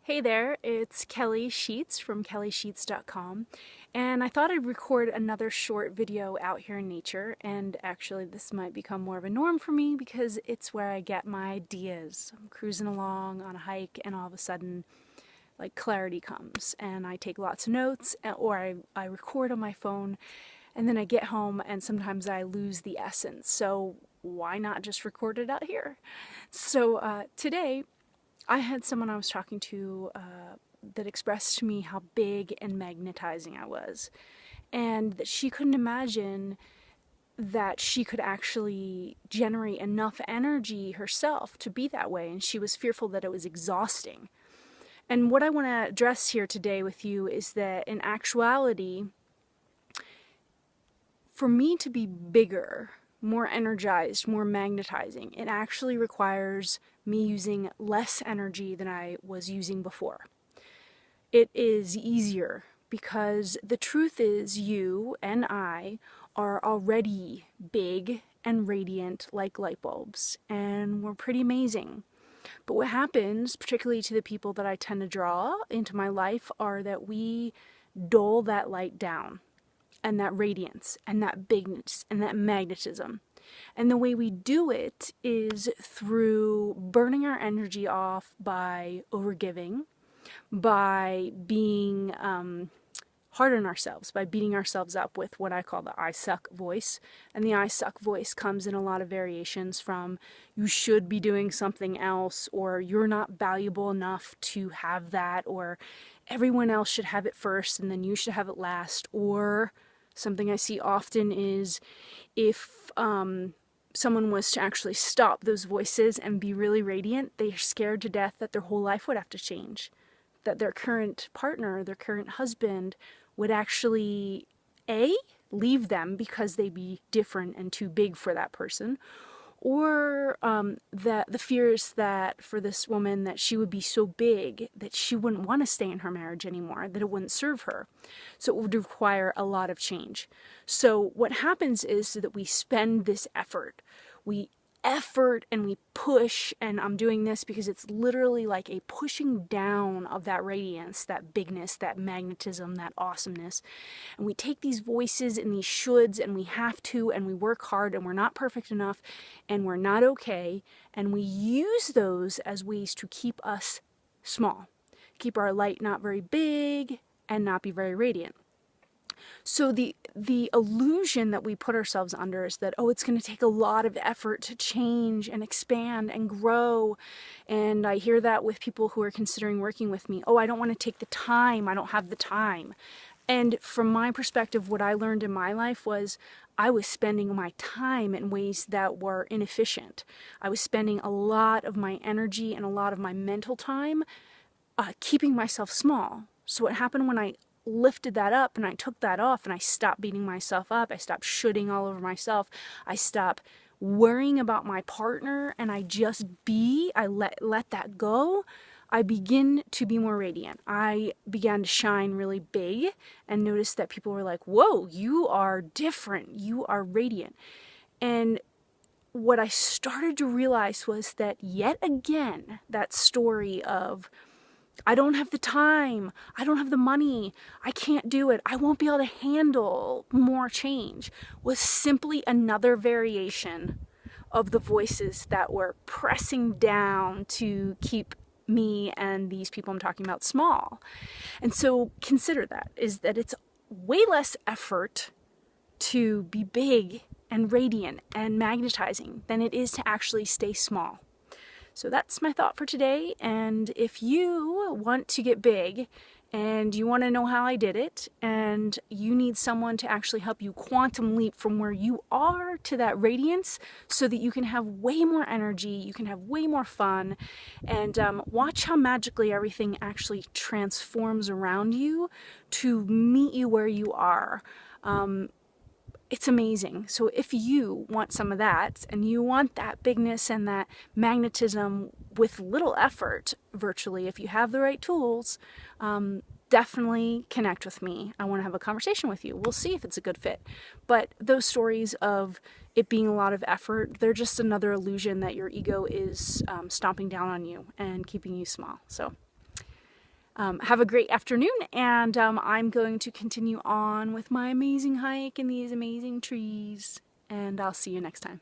Hey there, it's Kelly Sheets from kellysheets.com, and I thought I'd record another short video out here in nature. And actually this might become more of a norm for me because it's where I get my ideas. I'm cruising along on a hike and all of a sudden like clarity comes and I take lots of notes, or I record on my phone, and then I get home and sometimes I lose the essence. So why not just record it out here? So today I had someone I was talking to that expressed to me how big and magnetizing I was, and that she couldn't imagine that she could actually generate enough energy herself to be that way, and she was fearful that it was exhausting. And what I want to address here today with you is that in actuality, for me to be bigger, more energized, more magnetizing, it actually requires me using less energy than I was using before. It is easier because the truth is you and I are already big and radiant like light bulbs, and we're pretty amazing. But what happens, particularly to the people that I tend to draw into my life, are that we dull that light down, and that radiance, and that bigness, and that magnetism. And the way we do it is through burning our energy off by overgiving, by being hard on ourselves, by beating ourselves up with what I call the I suck voice. And the I suck voice comes in a lot of variations, from you should be doing something else, or you're not valuable enough to have that, or everyone else should have it first and then you should have it last. Or something I see often is if someone was to actually stop those voices and be really radiant, they're scared to death that their whole life would have to change. That their current partner, their current husband would actually, A, leave them because they'd be different and too big for that person, or that the fears that for this woman that she would be so big that she wouldn't want to stay in her marriage anymore, that it wouldn't serve her. So it would require a lot of change. So what happens is that we spend this effort. We effort and we push, and I'm doing this because it's literally like a pushing down of that radiance, that bigness, that magnetism, that awesomeness. And we take these voices and these shoulds, and we have to, and we work hard, and we're not perfect enough, and we're not okay, and we use those as ways to keep us small, keep our light not very big and not be very radiant. So the illusion that we put ourselves under is that, oh, it's going to take a lot of effort to change and expand and grow. And I hear that with people who are considering working with me. Oh, I don't want to take the time. I don't have the time. And from my perspective, what I learned in my life was I was spending my time in ways that were inefficient. I was spending a lot of my energy and a lot of my mental time keeping myself small. So what happened when I lifted that up and I took that off and I stopped beating myself up, I stopped shooting all over myself, I stopped worrying about my partner, and I just I let that go, I begin to be more radiant. I began to shine really big and noticed that people were like, whoa, you are different, you are radiant. And what I started to realize was that yet again, that story of I don't have the time, I don't have the money, I can't do it, I won't be able to handle more change, was simply another variation of the voices that were pressing down to keep me and these people I'm talking about small. And so consider that, is that it's way less effort to be big and radiant and magnetizing than it is to actually stay small. So that's my thought for today, and if you want to get big and you want to know how I did it, and you need someone to actually help you quantum leap from where you are to that radiance so that you can have way more energy, you can have way more fun, and watch how magically everything actually transforms around you to meet you where you are. It's amazing. So if you want some of that, and you want that bigness and that magnetism with little effort, virtually, if you have the right tools, definitely connect with me. I want to have a conversation with you. We'll see if it's a good fit. But those stories of it being a lot of effort, they're just another illusion that your ego is stomping down on you and keeping you small. So Have a great afternoon, and I'm going to continue on with my amazing hike in these amazing trees, and I'll see you next time.